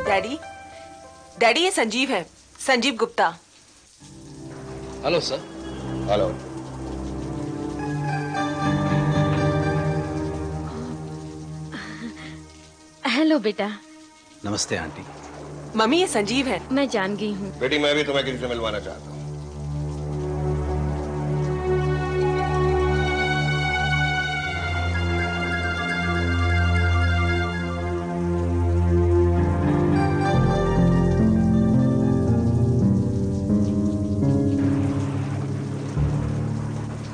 Daddy, daddy ये संजीव है, Sanjeev Gupta. Hello sir. Hello. Hello बेटा। नमस्ते आंटी। मम्मी ये संजीव है। मैं जान गई हूँ। बेटी मैं भी तुम्हें किसी से मिलवाना चाहता हूँ।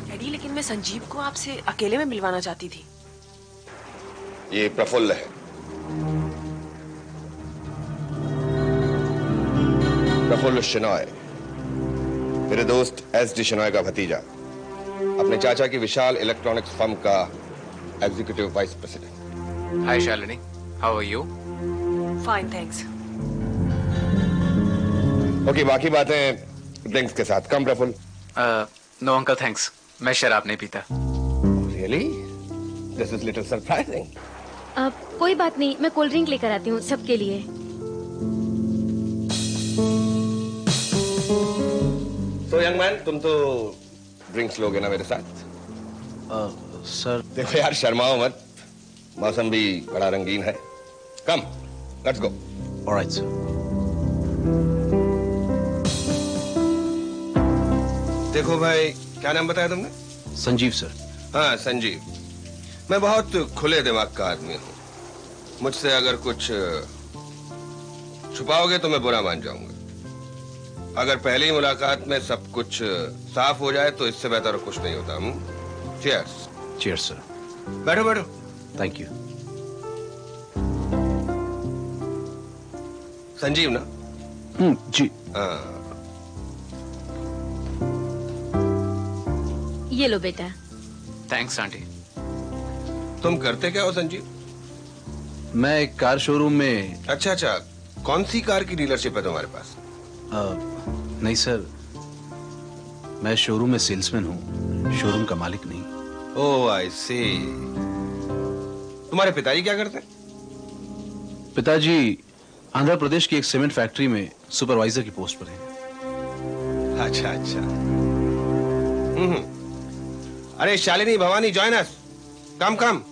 डैडी लेकिन मैं संजीव को आपसे अकेले में मिलवाना चाहती थी। ये प्रफुल्ल है। प्रफुल्ल शेनॉय, मेरे दोस्त एस.डी. शेनॉय का भतीजा, अपने चाचा की विशाल इलेक्ट्रॉनिक्स फर्म का executive vice president. Hi Shalini, how are you? Fine thanks. Okay, बाकी बातें ड्रिंक्स के साथ। Come Praful. No uncle thanks, मैं शराब नहीं पीता। Really? This is little surprising. कोई बात नहीं, मैं कोल्ड ड्रिंक लेकर आती हूँ सबके लिए। तो यंग मैन, तुम तो ड्रिंक्स लोगे ना मेरे साथ? सर देखो यार, शर्माओ मत, मौसम भी बड़ा रंगीन है। कम, लेट्स गो। Alright sir. देखो भाई, क्या नाम बताया तुमने? संजीव सर। हाँ संजीव, मैं बहुत खुले दिमाग का आदमी हूँ। मुझसे अगर कुछ छुपाओगे तो मैं बुरा मान जाऊंगा। अगर पहली मुलाकात में सब कुछ साफ हो जाए तो इससे बेहतर कुछ नहीं होता। चीयर्स। Cheers sir. बैठो बैठो। Thank you. संजीव ना? जी। हाँ। ये लो बेटा। Thanks aunty. तुम करते क्या हो संजीव? मैं एक कार शोरूम में। अच्छा अच्छा, कौन सी कार की डीलरशिप है तुम्हारे पास? नहीं सर, मैं शोरूम में सेल्समैन हूँ, शोरूम का मालिक नहीं। ओह आई सी। तुम्हारे पिताजी क्या करते हैं? पिताजी आंध्र प्रदेश की एक सीमेंट फैक्ट्री में सुपरवाइजर की पोस्ट पर हैं। अच्छा अच्छा। अरे शालिनी, भवानी, जॉइन अस। कम कम।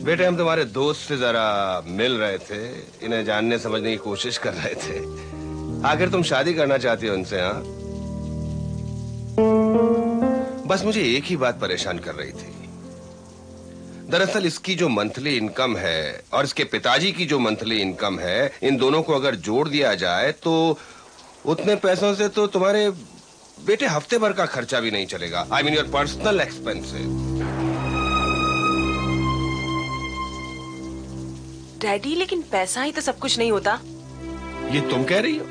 बेटे, हम तुम्हारे दोस्त से जरा मिल रहे थे, इन्हें जानने समझने की कोशिश कर रहे थे। आखिर तुम शादी करना चाहती हो उनसे? हाँ, बस मुझे एक ही बात परेशान कर रही थी। दरअसल इसकी जो मंथली इनकम है और इसके पिताजी की जो मंथली इनकम है, इन दोनों को अगर जोड़ दिया जाए तो उतने पैसों से तो तुम्हारे बेटे हफ्ते भर का खर्चा भी नहीं चलेगा। I mean your personal expenses. Daddy लेकिन पैसा ही तो सब कुछ नहीं होता। ये तुम कह रही हो?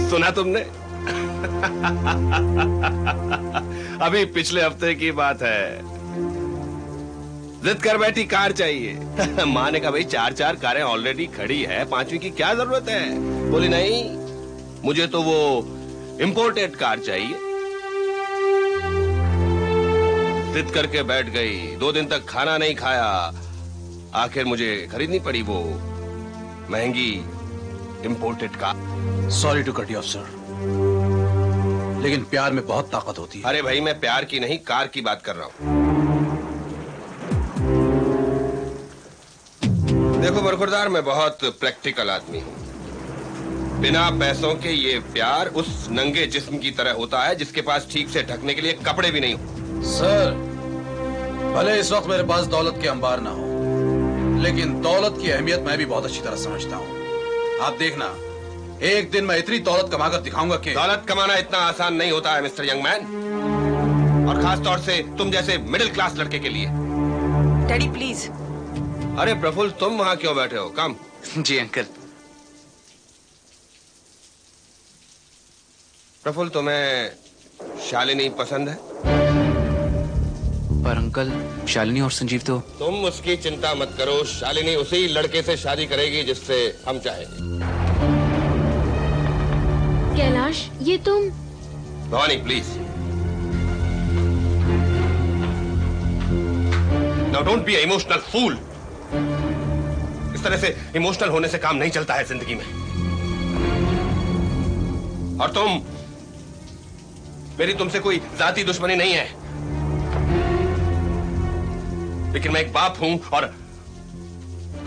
सुना तुमने? अभी पिछले हफ्ते की बात है, जिद कर बैठी कार चाहिए। माँ ने कहा भाई 4-4 कारें ऑलरेडी खड़ी है, 5वीं की क्या जरूरत है? बोली नहीं, मुझे तो वो इंपोर्टेड कार चाहिए। जिद करके बैठ गई, 2 दिन तक खाना नहीं खाया। आखिर मुझे खरीदनी पड़ी वो महंगी imported car. Sorry to cut you off sir, लेकिन प्यार में बहुत ताकत होती है। अरे भाई, मैं प्यार की नहीं, कार की बात कर रहा हूं। देखो बरखुरदार, मैं बहुत प्रैक्टिकल आदमी हूं। बिना पैसों के ये प्यार उस नंगे जिस्म की तरह होता है जिसके पास ठीक से ढकने के लिए कपड़े भी नहीं हो। सर, भले इस वक्त मेरे पास दौलत के अंबार ना हो, लेकिन दौलत की अहमियत मैं भी बहुत अच्छी तरह समझता हूँ। आप देखना, एक दिन मैं इतनी दौलत कमाकर दिखाऊंगा कि। दौलत कमाना इतना आसान नहीं होता है मिस्टर यंग मैन, और खास तौर से तुम जैसे मिडिल क्लास लड़के के लिए। Daddy please. अरे प्रफुल्ल, तुम वहां क्यों बैठे हो? कम। जी अंकल। प्रफुल्ल, तुम्हें शालिनी पसंद है? पर अंकल, शालिनी और संजीव तो। तुम उसकी चिंता मत करो, शालिनी उसी लड़के से शादी करेगी जिससे हम चाहेंगे। कैलाश कैलाश, ये तुम... Bhavani please, now don't be emotional fool. इस तरह से इमोशनल होने से काम नहीं चलता है जिंदगी में। और मेरी तुमसे कोई जाती दुश्मनी नहीं है, लेकिन मैं एक बाप हूं और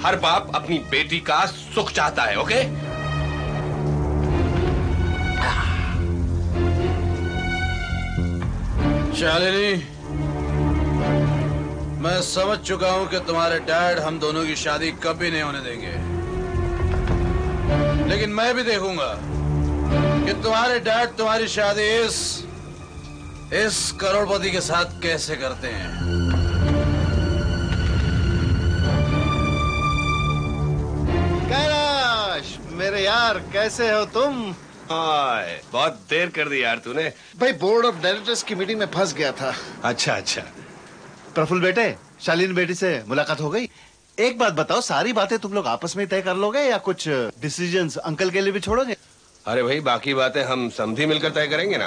हर बाप अपनी बेटी का सुख चाहता है। ओके? शालिनी, मैं समझ चुका हूं कि तुम्हारे डैड हम दोनों की शादी कभी नहीं होने देंगे, लेकिन मैं भी देखूंगा कि तुम्हारे डैड तुम्हारी शादी इस करोड़पति के साथ कैसे करते हैं। कैलाश, मेरे यार, कैसे हो तुम? हाय, बहुत देर कर दी यार तूने। भाई, बोर्ड ऑफ डायरेक्टर्स की मीटिंग में फंस गया था। अच्छा अच्छा। प्रफुल्ल बेटे, शालीन बेटी से मुलाकात हो गई? एक बात बताओ, सारी बातें तुम लोग आपस में तय कर लोगे या कुछ डिसीजंस अंकल के लिए भी छोड़ोगे? अरे भाई, बाकी बातें हम समधी मिलकर तय करेंगे ना।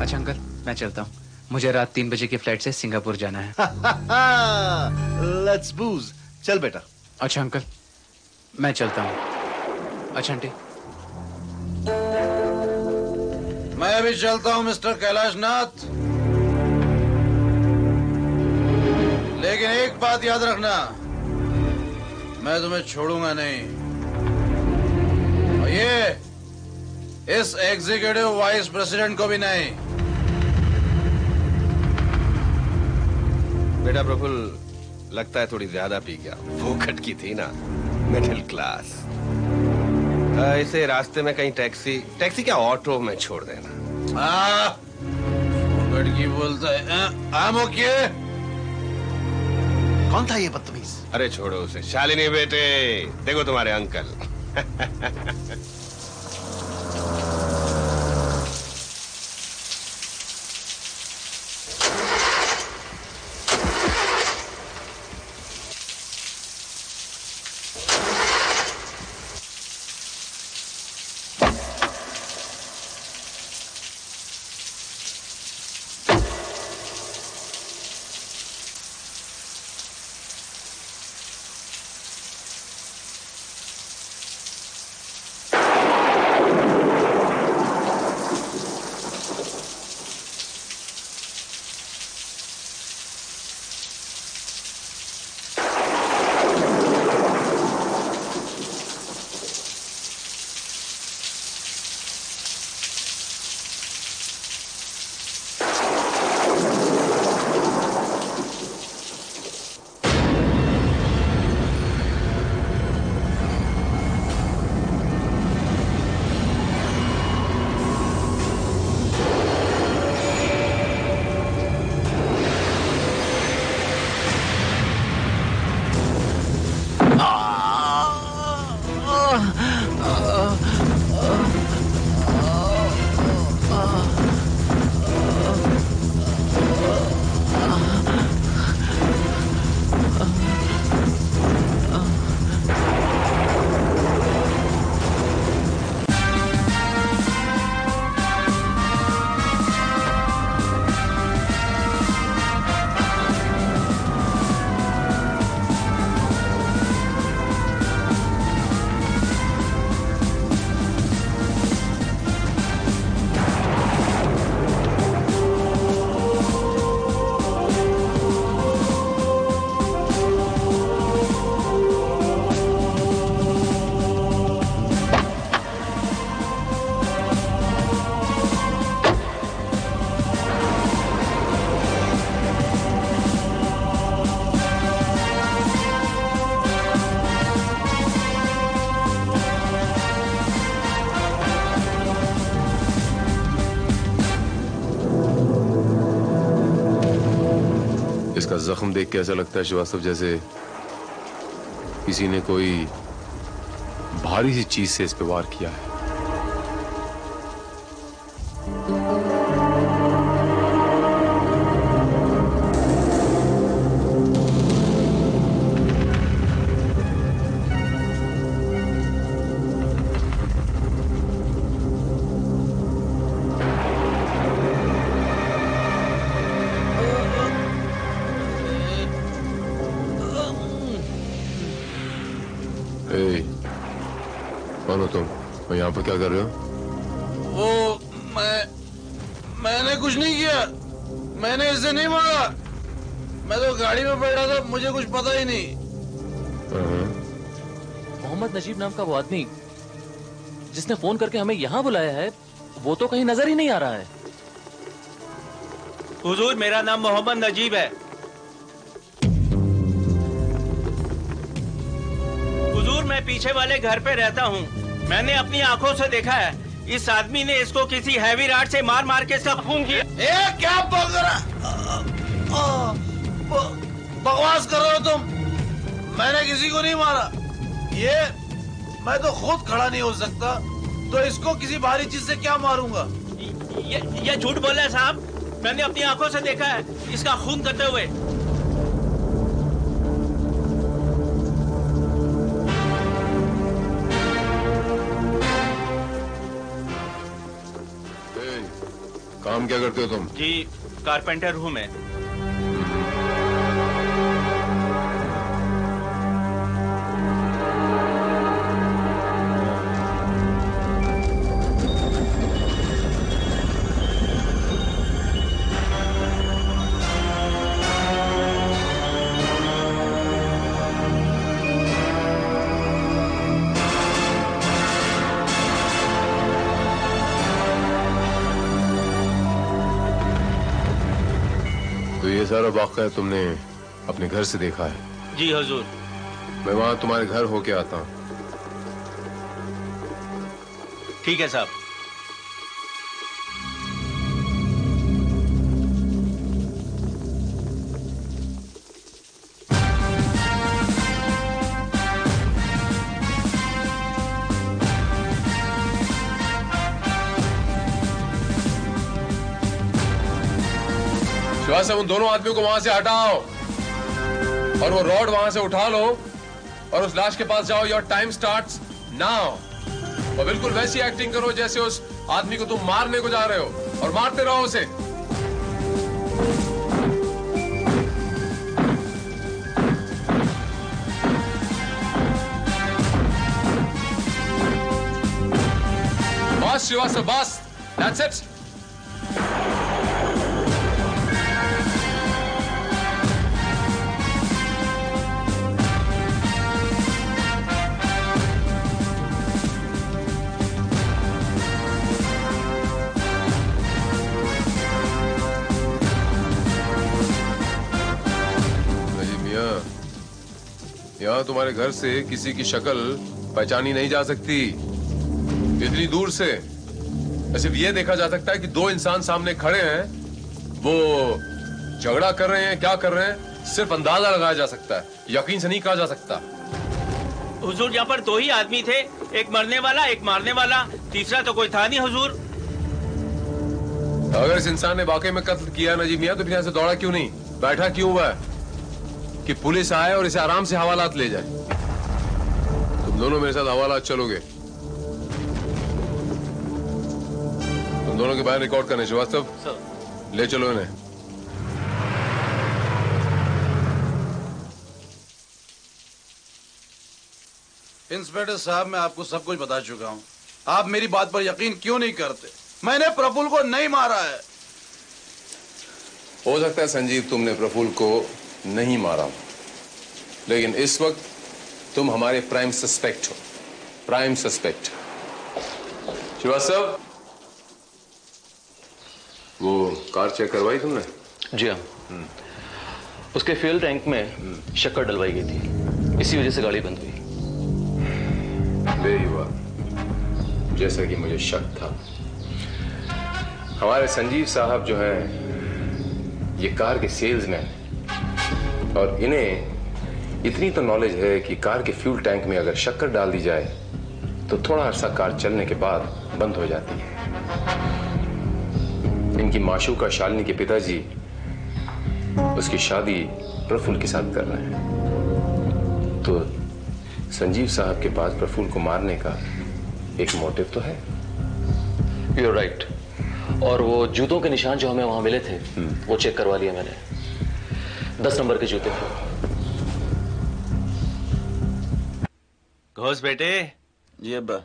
अच्छा अंकल, मैं चलता हूँ। मुझे रात 3 बजे की फ्लाइट से सिंगापुर जाना है। लेट्स बूज। चल बेटा। अच्छा अंकल, मैं चलता हूँ। अच्छा आंटी। मैं भी चलता हूं मिस्टर कैलाश नाथ, लेकिन एक बात याद रखना, मैं तुम्हें छोड़ूंगा नहीं। और ये इस एग्जीक्यूटिव वाइस प्रेसिडेंट को भी नहीं। बेटा प्रफुल्ल, लगता है थोड़ी ज्यादा पी गया। फोकट की थी ना, मिडिल क्लास। इसे रास्ते में कहीं टैक्सी क्या ऑटो में छोड़ देना। फोकट की बोलता है। I'm okay। कौन था ये बदतमीज? अरे छोड़ो उसे। शालिनी बेटे, देखो तुम्हारे अंकल। इसका जख्म देख के ऐसा लगता है श्रीवास्तव जैसे किसी ने कोई भारी सी चीज से इस पे वार किया है। कौन हो तुम और यहाँ पर क्या कर रहे हो? वो मैंने कुछ नहीं किया, मैंने इसे नहीं मारा, मैं तो गाड़ी में बैठा था, मुझे कुछ पता ही नहीं। मोहम्मद नजीब नाम का वो आदमी जिसने फोन करके हमें यहाँ बुलाया है, वो तो कहीं नजर ही नहीं आ रहा है। हुजूर, मेरा नाम मोहम्मद नजीब है। हुजूर, मैं पीछे वाले घर पे रहता हूँ। मैंने अपनी आंखों से देखा है, इस आदमी ने इसको किसी हैवी राड से मार मार के इसका खून किया। क्या बकवास कर रहे हो तुम? मैंने किसी को नहीं मारा। मैं तो खुद खड़ा नहीं हो सकता, तो इसको किसी भारी चीज से क्या मारूंगा? ये झूठ बोल रहा है साहब, मैंने अपनी आंखों से देखा है इसका खून करते हुए। काम क्या करते हो तुम? जी, कारपेंटर हूँ मैं। तो ये सारा वाक़या तुमने अपने घर से देखा है? जी हुजूर। मैं वहां तुम्हारे घर होके आता हूँ। ठीक है साहब। शिवाज साहब, उन दोनों आदमियों को वहां से हटाओ और वो रॉड वहां से उठा लो और उस लाश के पास जाओ। Your time starts now. और बिल्कुल वैसी एक्टिंग करो जैसे उस आदमी को तुम मारने को जा रहे हो, और मारते रहो उसे। बस शिवाज साहब, बस, दैट्स इट। यहाँ तुम्हारे घर से किसी की शक्ल पहचानी नहीं जा सकती इतनी दूर से। सिर्फ ये देखा जा सकता है कि दो इंसान सामने खड़े हैं, वो झगड़ा कर रहे हैं, क्या कर रहे हैं, सिर्फ अंदाजा लगाया जा सकता है, यकीन से नहीं कहा जा सकता। हुजूर, यहाँ पर दो ही आदमी थे, एक मरने वाला, एक मारने वाला, तीसरा तो कोई था नहीं हुजूर। अगर इस इंसान ने वाकई में कत्ल किया नजीब मियां, तो फिर यहाँ से दौड़ा क्यों नहीं, बैठा क्यों हुआ है कि पुलिस आए और इसे आराम से हवालात ले जाए? तुम दोनों मेरे साथ हवालात चलोगे। तुम दोनों के बाहर रिकॉर्ड करने। श्रीवास्तव, ले चलो इन्हें। इंस्पेक्टर साहब, मैं आपको सब कुछ बता चुका हूँ। आप मेरी बात पर यकीन क्यों नहीं करते? मैंने प्रफुल्ल को नहीं मारा है। हो सकता है संजीव तुमने प्रफुल्ल को नहीं मारा, लेकिन इस वक्त तुम हमारे प्राइम सस्पेक्ट हो। Prime suspect. श्रीवास्तव, वो कार चेक करवाई तुमने? जी हाँ, उसके फ्यूल टैंक में शक्कर डलवाई गई थी, इसी वजह से गाड़ी बंद हुई। यही हुआ जैसा कि मुझे शक था। हमारे संजीव साहब जो हैं, ये कार के सेल्समैन हैं, और इन्हें इतनी तो नॉलेज है कि कार के फ्यूल टैंक में अगर शक्कर डाल दी जाए तो थोड़ा अरसा कार चलने के बाद बंद हो जाती है। इनकी माशूका शालिनी के पिताजी उसकी शादी प्रफुल्ल के साथ कर रहे हैं, तो संजीव साहब के पास प्रफुल्ल को मारने का एक मोटिव तो है। You're right। और वो जूतों के निशान जो हमें वहां मिले थे, वो चेक करवा लिया मैंने। 10 नंबर के जूते थे। घोष बेटे। जी अब्बा।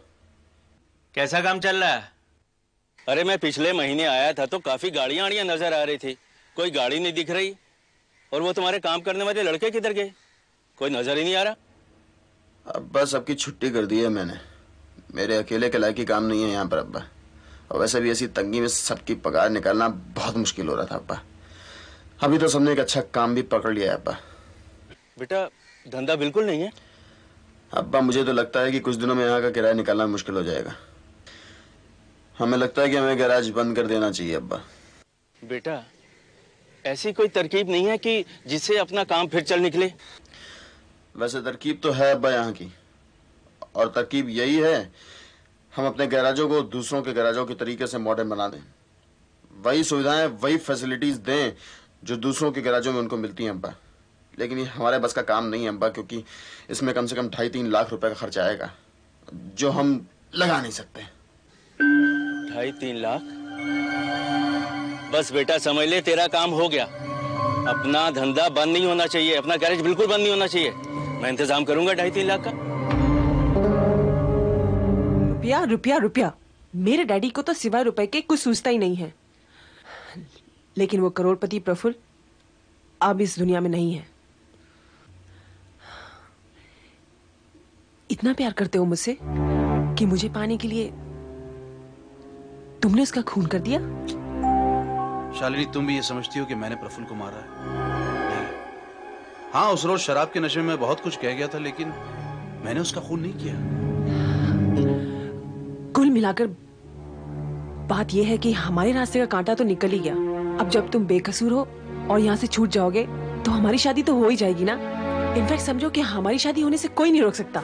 कैसा काम चल रहा है? अरे मैं पिछले महीने आया था तो काफी गाड़ियां आड़ियां नजर आ रही थी, कोई गाड़ी नहीं दिख रही। और वो तुम्हारे काम करने वाले लड़के किधर गए? कोई नजर ही नहीं आ रहा। अब्बा सबकी छुट्टी कर दी है मैंने। मेरे अकेले के लायक ही काम नहीं है यहाँ पर अब्बा। और वैसे भी ऐसी तंगी में सबकी पगार निकालना बहुत मुश्किल हो रहा था अब्बा। अभी तो सबने एक अच्छा काम भी पकड़ लिया है अब्बा। बेटा धंधा बिल्कुल नहीं है? अब्बा मुझे तो लगता है कि कुछ दिनों में यहाँ का किराया निकालना मुश्किल हो जाएगा। हमें लगता है कि हमें गैराज बंद कर देना चाहिए अब्बा। बेटा ऐसी कोई तरकीब नहीं है कि जिससे अपना काम फिर चल निकले? वैसे तरकीब तो है अब्बा यहाँ की, और तरकीब यही है हम अपने गैराजों को दूसरों के गैराजों के तरीके से मॉडर्न बना दें, वही सुविधाएं वही फैसिलिटीज दें जो दूसरों के गैराजों में उनको मिलती हैं अब्बा। लेकिन ये हमारे बस का काम नहीं है अब्बा, क्योंकि इसमें कम से कम 2.5-3 लाख रुपए का खर्चा आएगा जो हम लगा नहीं सकते। 2.5-3 लाख? बस बेटा समझ ले तेरा काम हो गया। अपना धंधा बंद नहीं होना चाहिए, अपना गैरेज बिल्कुल बंद नहीं होना चाहिए। मैं इंतजाम करूंगा 2.5-3 लाख का। रुपया रुपया रुपया, मेरे डैडी को तो सिवाय रुपए के कुछ सूझता ही नहीं है। लेकिन वो करोड़पति प्रफुल्ल अब इस दुनिया में नहीं है। इतना प्यार करते हो मुझसे कि मुझे पाने के लिए तुमने उसका खून कर दिया? शालिनी तुम भी ये समझती हो कि मैंने प्रफुल्ल को मारा है? नहीं। हाँ उस रोज शराब के नशे में बहुत कुछ कह गया था, लेकिन मैंने उसका खून नहीं किया। कुल मिलाकर बात यह है कि हमारे रास्ते का कांटा तो निकल ही गया। अब जब तुम बेकसूर हो और यहाँ से छूट जाओगे तो हमारी शादी तो हो ही जाएगी ना। इनफैक्ट समझो कि हमारी शादी होने से कोई नहीं रोक सकता।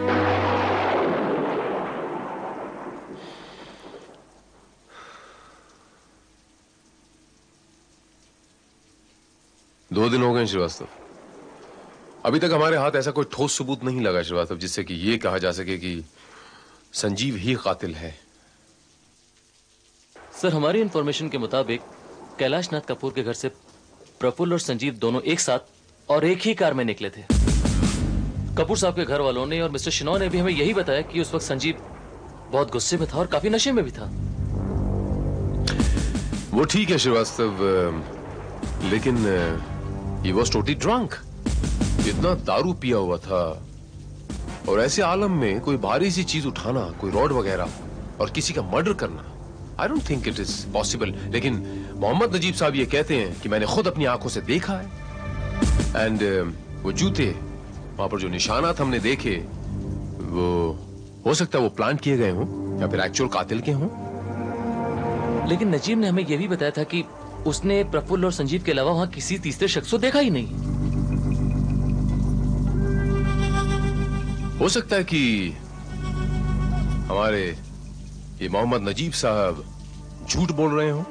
2 दिन हो गए श्रीवास्तव, अभी तक हमारे हाथ ऐसा कोई ठोस सबूत नहीं लगा श्रीवास्तव जिससे कि ये कहा जा सके कि संजीव ही कातिल है। सर हमारी इंफॉर्मेशन के मुताबिक कैलाश नाथ कपूर के घर से प्रफुल्ल और संजीव दोनों एक साथ और एक ही कार में निकले थे। कपूर साहब के घर वालों ने और मिस्टर शिनॉय ने भी हमें यही बताया कि उस वक्त संजीव बहुत गुस्से में था और काफी नशे में भी था। वो ठीक है श्रीवास्तव, लेकिन he was totally drunk। इतना दारू पिया हुआ था और ऐसे आलम में कोई भारी सी चीज उठाना, कोई रॉड वगैरह, और किसी का मर्डर करना, I don't think it is possible। लेकिन मोहम्मद नजीब साहब ये कहते हैं कि मैंने खुद अपनी आंखों से देखा है। एंड वो जूते, वहां पर जो निशानात हमने देखे, वो हो सकता है वो प्लान किए गए हों या फिर एक्चुअल कातिल के हों। लेकिन नजीब ने हमें यह भी बताया था कि उसने प्रफुल्ल और संजीव के अलावा वहां किसी तीसरे शख्स को देखा ही नहीं। हो सकता है कि हमारे ये मोहम्मद नजीब साहब झूठ बोल रहे हों।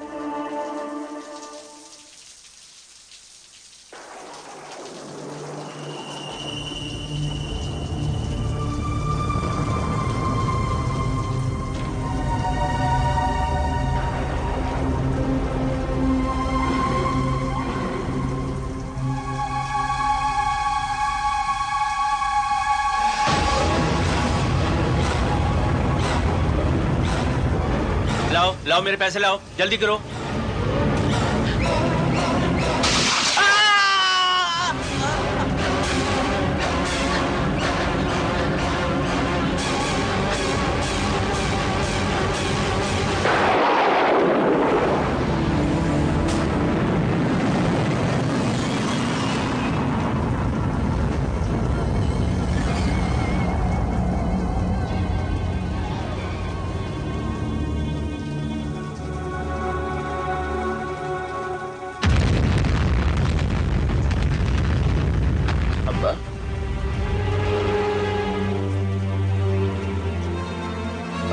लाओ मेरे पैसे लाओ, जल्दी करो।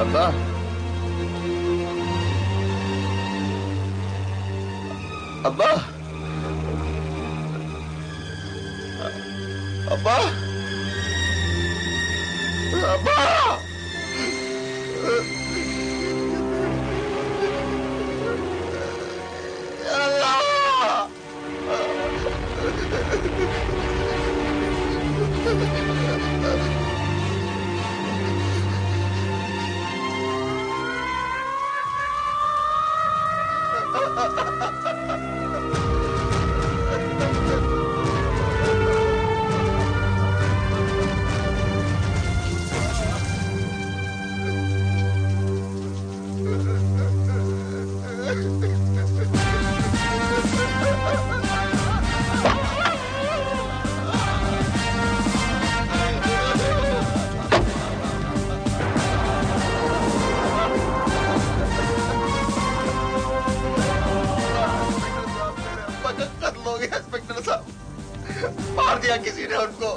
अब्बा, अब्बा, अब्बा, अब्बा, इंस्पेक्टर साहब, मार दिया किसी ने उनको।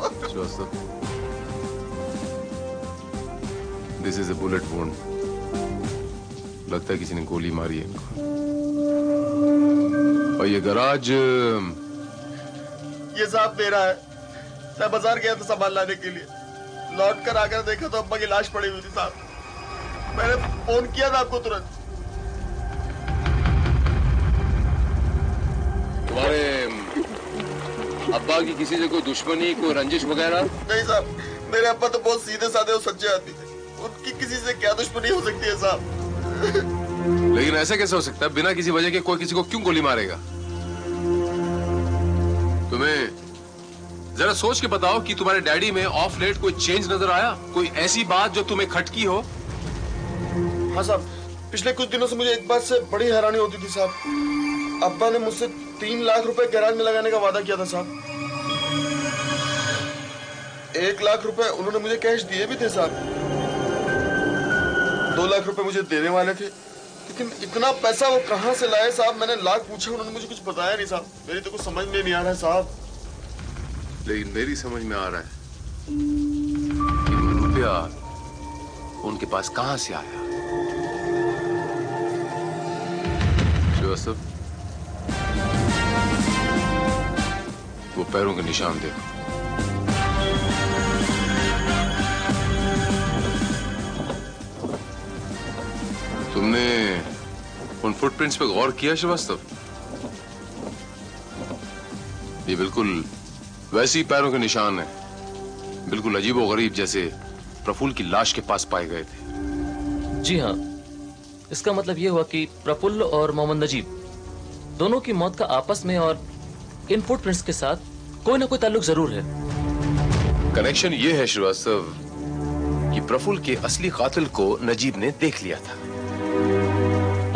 This is a bullet wound. लगता है किसी ने गोली मारी है। और ये गराज ये साहब मेरा है। मैं बाजार गया था सामान लाने के लिए, लौट कर आकर देखा तो अम्मा की लाश पड़ी हुई थी साहब। मैंने फोन किया था आपको तुरंत। तुम्हारे अब्बा की किसी से कोई दुश्मनी, कोई रंजिश वगैरह? नहीं साहब, मेरे अब्बा तो बहुत सीधे साधे और सच्चे आदमी थे। उनकी किसी से क्या दुश्मनी हो सकती है साहब? लेकिन ऐसा कैसे हो सकता है? बिना किसी वजह के कोई किसी को क्यों गोली मारेगा? तुम्हें जरा सोच के बताओ कि तुम्हारे डैडी में ऑफ लेट कोई चेंज नजर आया? कोई ऐसी बात जो तुम्हें खटकी हो? हाँ साहब, पिछले कुछ दिनों से मुझे एक बात से बड़ी हैरानी होती थी साहब। अब्बा ने मुझसे 3 लाख रुपए गैराज में लगाने का वादा किया था साहब। 1 लाख रुपए उन्होंने मुझे कैश दिए भी थे साहब। 2 लाख रुपए मुझे देने वाले थे, लेकिन इतना पैसा वो कहां से लाए साहब? मैंने लाख पूछा, उन्होंने मुझे कुछ बताया नहीं साहब। मेरी तो कुछ समझ में नहीं आ रहा है साहब। लेकिन मेरी समझ में आ रहा है कि रुपया उनके पास कहां से आया। जोसेफ, वो पैरों के निशान देखो। तुमने उन फुटप्रिंट्स पे गौर किया श्रीवास्तव? ये बिल्कुल वैसे ही पैरों के निशान है, बिल्कुल अजीबोगरीब, जैसे प्रफुल्ल की लाश के पास पाए गए थे। जी हाँ, इसका मतलब ये हुआ कि प्रफुल्ल और मोहम्मद नजीब दोनों की मौत का आपस में और इन फुटप्रिंट्स के साथ कोई ना कोई ताल्लुक जरूर है। कनेक्शन ये है श्रीवास्तव कि प्रफुल्ल के असली कातिल को नजीब ने देख लिया था।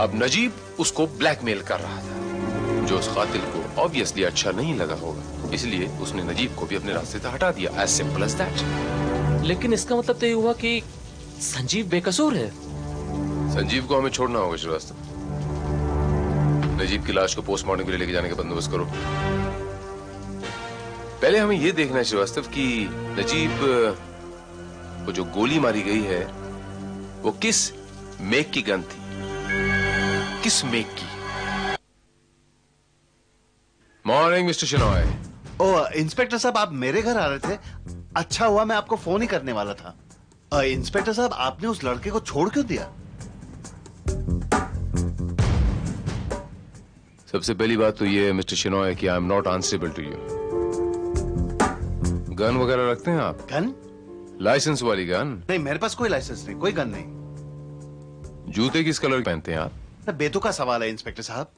अब नजीब उसको ब्लैकमेल कर रहा था, जो उस कातिल को ऑब्वियसली अच्छा नहीं लगा होगा, इसलिए उसने नजीब को भी अपने रास्ते से हटा दिया। As simple as that. लेकिन इसका मतलब तो ये हुआ कि संजीव बेकसूर है। संजीव को हमें छोड़ना होगा श्रीवास्तव। नजीब की लाश को पोस्टमार्टम के लिए लेके जाने का बंदोबस्त करो। पहले हमें यह देखना है श्रीवास्तव कि नजीब को जो गोली मारी गई है वो किस मेक की गन थी, किस मेक की। Morning mister Shenoy. ओ इंस्पेक्टर साहब, आप मेरे घर आ रहे थे? अच्छा हुआ, मैं आपको फोन ही करने वाला था। इंस्पेक्टर साहब, आपने उस लड़के को छोड़ क्यों दिया? सबसे पहली बात तो ये है मिस्टर शिनॉय कि I am not answerable to you. Gun वगैरह रखते हैं आप? गन? लाइसेंस वाली गन? नहीं, मेरे पास कोई लाइसेंस नहीं, कोई गन नहीं। जूते किस कलर के पहनते हैं आप? बेतुका सवाल है इंस्पेक्टर साहब।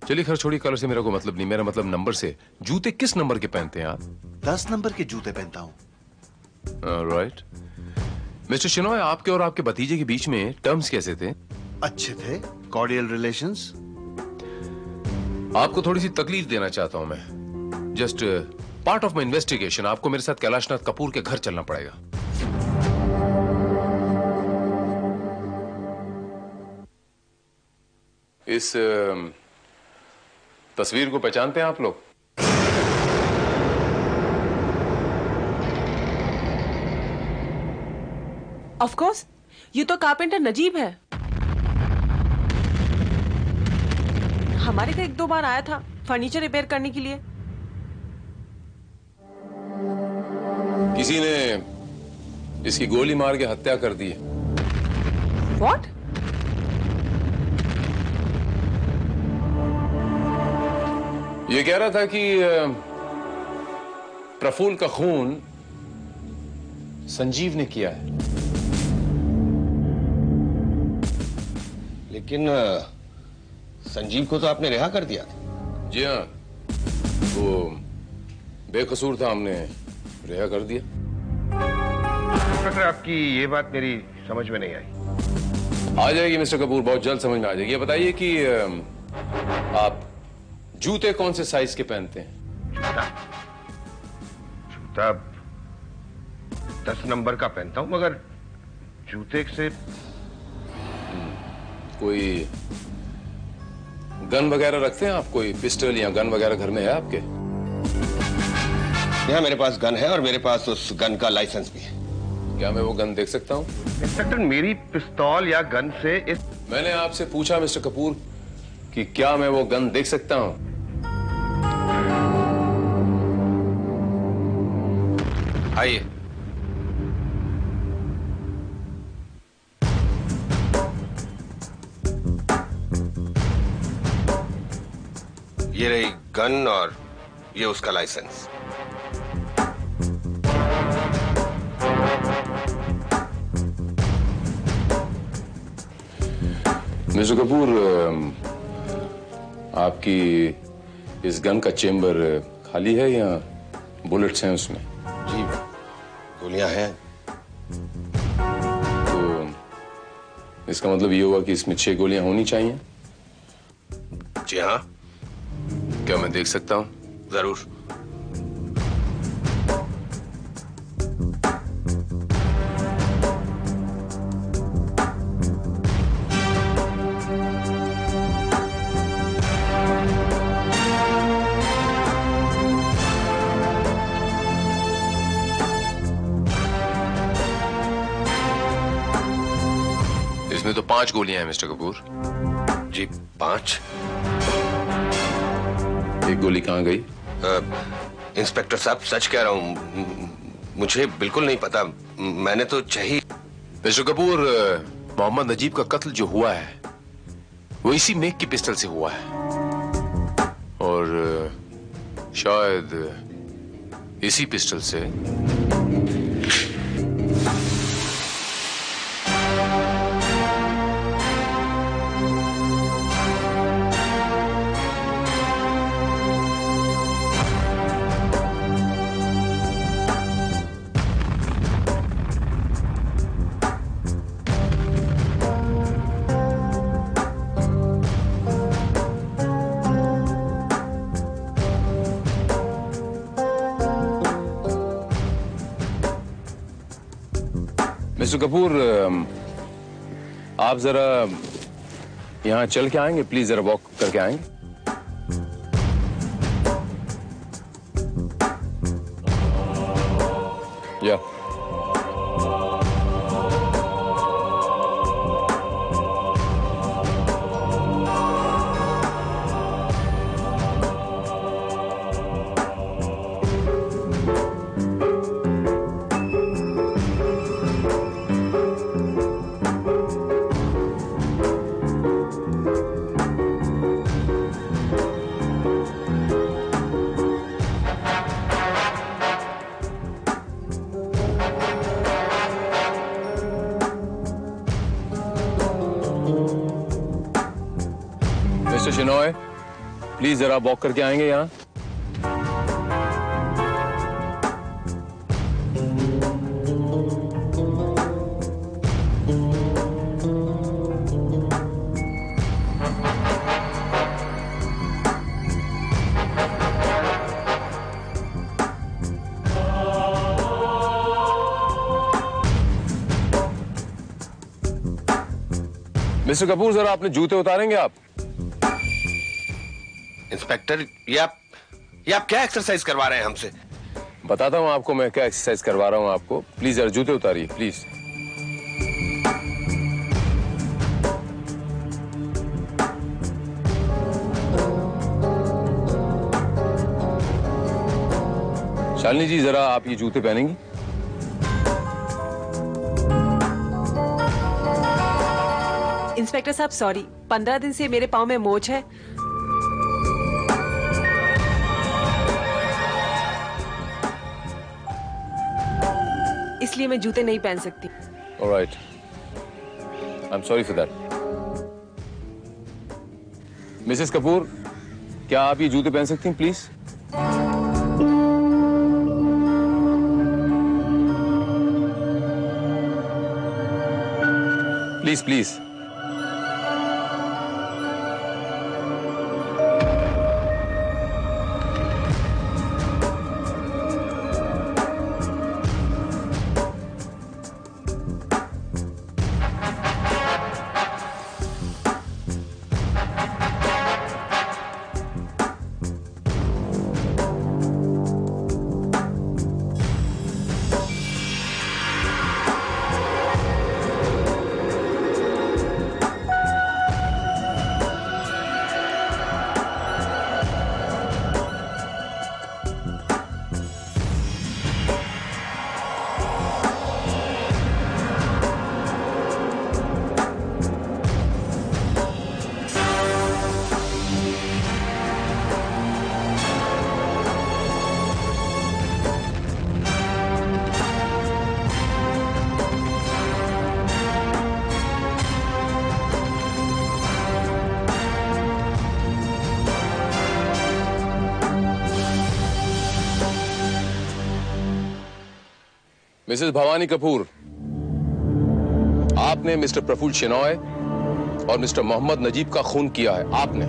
चलिए खैर छोड़िए, कलर से मेरा कोई मतलब नहीं, मेरा मतलब नंबर से। जूते किस नंबर के पहनते हैं आप? 10 नंबर के जूते पहनता हूँ। राइट। मिस्टर शिनॉय, आपके और आपके भतीजे के बीच में टर्म्स कैसे थे? अच्छे थे, कॉर्डियल रिलेशंस। आपको थोड़ी सी तकलीफ देना चाहता हूं मैं। Just part of my investigation, आपको मेरे साथ कैलाशनाथ कपूर के घर चलना पड़ेगा। इस तस्वीर को पहचानते हैं आप लोग? ऑफ कोर्स, ये तो कारपेंटर नजीब है। हमारे घर 1-2 बार आया था फर्नीचर रिपेयर करने के लिए। किसी ने इसकी गोली मार के हत्या कर दी है। What? ये कह रहा था कि प्रफुल्ल का खून संजीव ने किया है। लेकिन संजीव को तो आपने रिहा कर दिया था। जी हाँ, वो बेकसूर था, हमने रिहा कर दिया। इंस्पेक्टर, आपकी ये बात मेरी समझ में नहीं आई। आ जाएगी मिस्टर कपूर, बहुत जल्द समझ में आ जाएगी। ये बताइए कि आप जूते कौन से साइज के पहनते हैं? जूता 10 नंबर का पहनता हूं, मगर जूते से कोई गन वगैरह रखते हैं आप? कोई पिस्टल या गन वगैरह घर में है आपके? यहाँ मेरे पास गन है और मेरे पास उस गन का लाइसेंस भी है। क्या मैं वो गन देख सकता हूँ? इंस्पेक्टर, मेरी पिस्तौल या गन से इस... मैंने आपसे पूछा मिस्टर कपूर कि क्या मैं वो गन देख सकता हूँ? आइए। ये रही गन और ये उसका लाइसेंस। मिस्टर कपूर, आपकी इस गन का चेम्बर खाली है या बुलेट्स हैं उसमें? जी, गोलियां हैं। तो इसका मतलब ये हुआ कि इसमें 6 गोलियां होनी चाहिए? जी हाँ। क्या मैं देख सकता हूँ? जरूर। इसमें तो 5 गोलियां हैं मिस्टर कपूर। जी 5? एक गोली कहाँ गई? इंस्पेक्टर साहब, सच कह रहा हूँ, मुझे बिल्कुल नहीं पता। मैंने तो चाहिए। मिस्टर कपूर, मोहम्मद नजीब का कत्ल जो हुआ है वो इसी मेक की पिस्टल से हुआ है और शायद इसी पिस्टल से मिस्टर कपूर, आप जरा यहाँ चल के आएंगे प्लीज, जरा वॉक करके आएंगे। या मिस्टर शिनॉय, प्लीज जरा वॉक करके आएंगे यहाँ। मिस्टर कपूर, जरा अपने जूते उतारेंगे आप? इंस्पेक्टर, ये आप क्या एक्सरसाइज करवा रहे हैं हमसे? बताता हूँ आपको मैं क्या एक्सरसाइज करवा रहा हूँ आपको। प्लीज जरा जूते उतारिए प्लीज। शालिनी जी, जरा आप ये जूते पहनेंगी? इंस्पेक्टर साहब सॉरी, 15 दिन से मेरे पाँव में मोच है। इसलिए मैं जूते नहीं पहन सकती। Alright. I'm sorry for that. Mrs Kapoor, क्या आप ये जूते पहन सकती हैं please? Please please. Mrs Bhavani Kapoor, आपने मिस्टर प्रफुल्ल शेनॉय और मिस्टर मोहम्मद नजीब का खून किया है। आपने।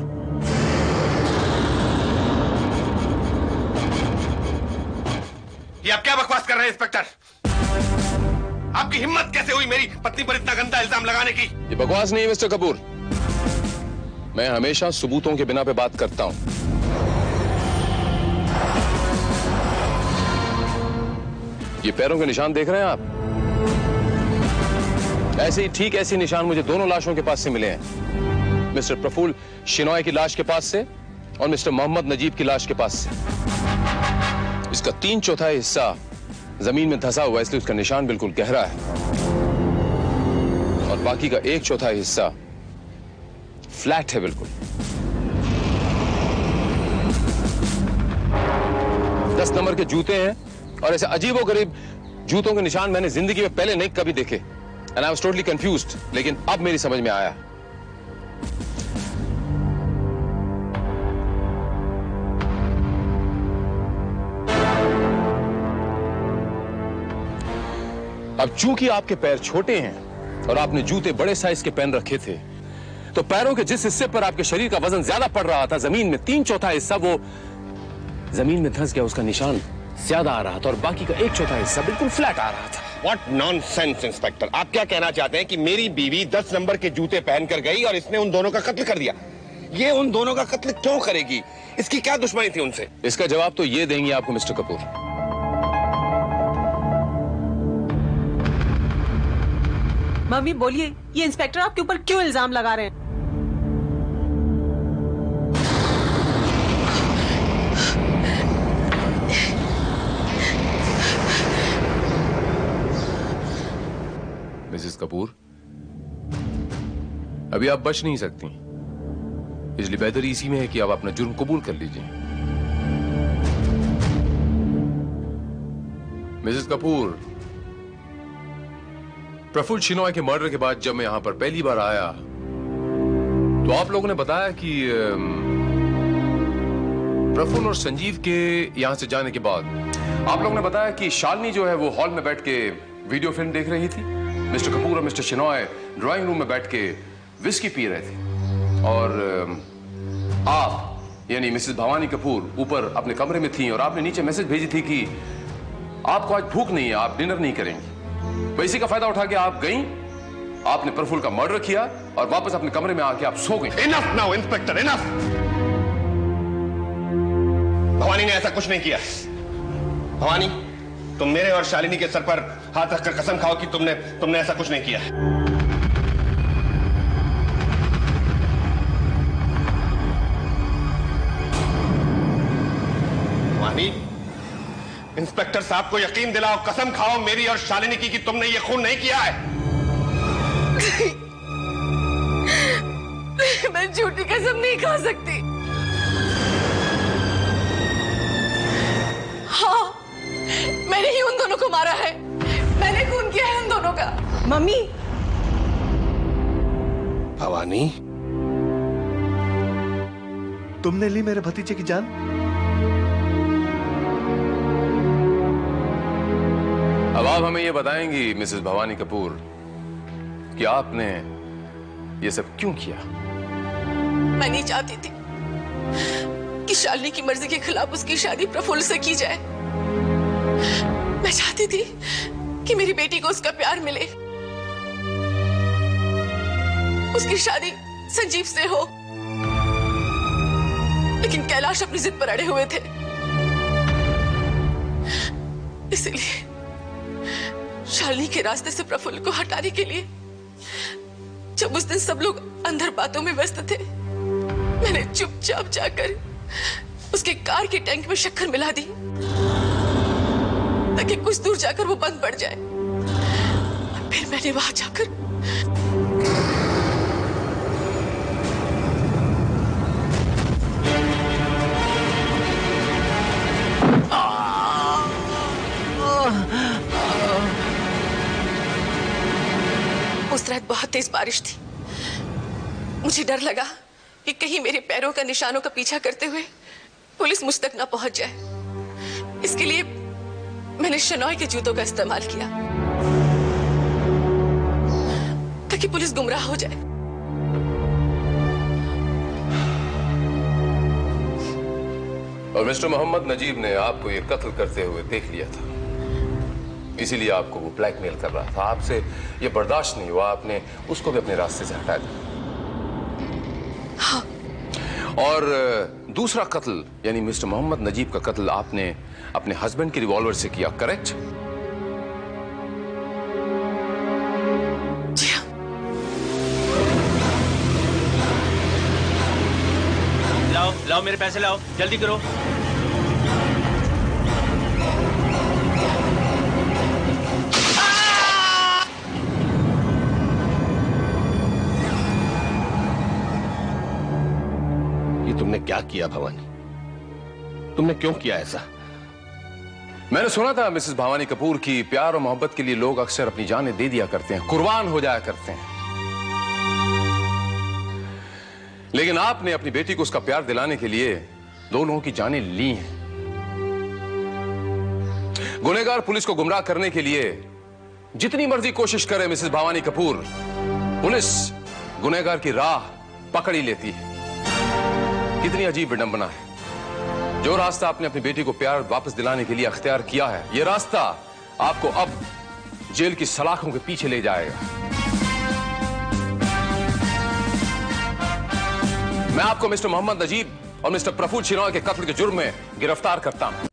ये आप क्या बकवास कर रहे हैं इंस्पेक्टर? आपकी हिम्मत कैसे हुई मेरी पत्नी पर इतना गंदा इल्जाम लगाने की? ये बकवास नहीं है मिस्टर कपूर, मैं हमेशा सबूतों के बिना पे बात करता हूं। ये पैरों के निशान देख रहे हैं आप? ऐसे ही ठीक ऐसे निशान मुझे दोनों लाशों के पास से मिले हैं, मिस्टर प्रफुल्ल शेनॉय की लाश के पास से और मिस्टर मोहम्मद नजीब की लाश के पास से। इसका 3/4 हिस्सा जमीन में धंसा हुआ है, इसलिए उसका निशान बिल्कुल गहरा है, और बाकी का 1/4 हिस्सा फ्लैट है बिल्कुल। 10 नंबर के जूते हैं और ऐसे अजीबोगरीब जूतों के निशान मैंने जिंदगी में पहले नहीं कभी देखे। And I was totally confused, लेकिन अब मेरी समझ में आया। अब चूंकि आपके पैर छोटे हैं और आपने जूते बड़े साइज के पहन रखे थे, तो पैरों के जिस हिस्से पर आपके शरीर का वजन ज्यादा पड़ रहा था जमीन में, 3/4 हिस्सा वो जमीन में धंस गया, उसका निशान ज्यादा आ रहा था, और बाकी का 1/4 हिस्सा बिल्कुल फ्लैट आ रहा था। What nonsense, inspector! आप क्या कहना चाहते हैं कि मेरी बीवी 10 नंबर के जूते पहनकर गई और इसने उन दोनों का कत्ल कर दिया? ये उन दोनों का कत्ल क्यों करेगी? इसकी क्या दुश्मनी थी उनसे? इसका जवाब तो ये देंगे आपको मिस्टर कपूर। मम्मी बोलिए, ये इंस्पेक्टर आपके ऊपर क्यों इल्जाम लगा रहे हैं? मिसेस कपूर, अभी आप बच नहीं सकती, इसलिए बेहतर इसी में है कि आप अपना जुर्म कबूल कर लीजिए। मिसेस कपूर, प्रफुल्ल शेनॉय के मर्डर के बाद जब मैं यहां पर पहली बार आया, तो आप लोगों ने बताया कि प्रफुल्ल और संजीव के यहां से जाने के बाद आप लोगों ने बताया कि शालिनी जो है वो हॉल में बैठ के वीडियो फिल्म देख रही थी, मिस्टर कपूर और मिस्टर शेनॉय ड्राइंग रूम में बैठ के विस्की पी रहे थे, और आप यानी मिसेस भवानी कपूर ऊपर अपने कमरे में थी और आपने नीचे मैसेज भेजी थी कि आपको आज भूख नहीं है, आप डिनर नहीं करेंगे। तो इसी का फायदा उठा के आप गईं, आपने प्रफुल्ल का मर्डर किया और वापस अपने कमरे में आके आप सो गई। Enough now inspector, enough! Bhavani ने ऐसा कुछ नहीं किया। भवानी, तुम मेरे और शालिनी के सर पर हाथ रखकर कसम खाओ कि तुमने ऐसा कुछ नहीं किया। भवानी, इंस्पेक्टर साहब को यकीन दिलाओ, कसम खाओ मेरी और शालिनी की कि तुमने ये खून नहीं किया है। मैं झूठी कसम नहीं खा सकती। हाँ, मैंने ही उन दोनों को मारा है, मैंने खून किया है उन दोनों का। मम्मी! भवानी, तुमने ली मेरे भतीजे की जान? अब आप हमें ये बताएंगी मिसेस भवानी कपूर कि आपने ये सब क्यों किया? मैं नहीं चाहती थी कि शालिनी की मर्जी के खिलाफ उसकी शादी प्रफुल्ल से की जाए। मैं चाहती थी कि मेरी बेटी को उसका प्यार मिले, उसकी शादी संजीव से हो। लेकिन कैलाश अपनी जिद पर अड़े हुए थे, इसलिए शालिनी के रास्ते से प्रफुल्ल को हटाने के लिए जब उस दिन सब लोग अंदर बातों में व्यस्त थे, मैंने चुपचाप जाकर उसके कार के टैंक में शक्कर मिला दी ताकि कुछ दूर जाकर वो बंद पड़ जाए। और फिर मैंने वहां जाकर उस रात बहुत तेज बारिश थी। मुझे डर लगा कि कहीं मेरे पैरों का निशानों का पीछा करते हुए पुलिस मुझ तक ना पहुंच जाए। इसके लिए मैंने शनॉय के जूतों का इस्तेमाल किया ताकि पुलिस गुमराह हो जाए। और मिस्टर मोहम्मद नजीब ने आपको ये कत्ल करते हुए देख लिया था, इसीलिए आपको वो ब्लैकमेल कर रहा था। आपसे ये बर्दाश्त नहीं हुआ, आपने उसको भी अपने रास्ते से हटा दिया। हाँ। और दूसरा कत्ल यानी मिस्टर मोहम्मद नजीब का कत्ल आपने अपने हस्बैंड के रिवॉल्वर से किया, करेक्ट? जी हाँ। लाओ लाओ मेरे पैसे लाओ, जल्दी करो। तुमने क्या किया भवानी? तुमने क्यों किया ऐसा? मैंने सुना था मिसेस भवानी कपूर की प्यार और मोहब्बत के लिए लोग अक्सर अपनी जानें दे दिया करते हैं, कुर्बान हो जाया करते हैं। लेकिन आपने अपनी बेटी को उसका प्यार दिलाने के लिए दो लोगों की जानें ली हैं। गुनहगार पुलिस को गुमराह करने के लिए जितनी मर्जी कोशिश करे मिसेस भवानी कपूर, पुलिस गुनहगार की राह पकड़ ही लेती है। कितनी अजीब विडंबना है। जो रास्ता आपने अपनी बेटी को प्यार वापस दिलाने के लिए अख्तियार किया है, यह रास्ता आपको अब जेल की सलाखों के पीछे ले जाएगा। मैं आपको मिस्टर मोहम्मद नजीब और मिस्टर प्रफुल्ल शिनॉय के कत्ल के जुर्म में गिरफ्तार करता हूं।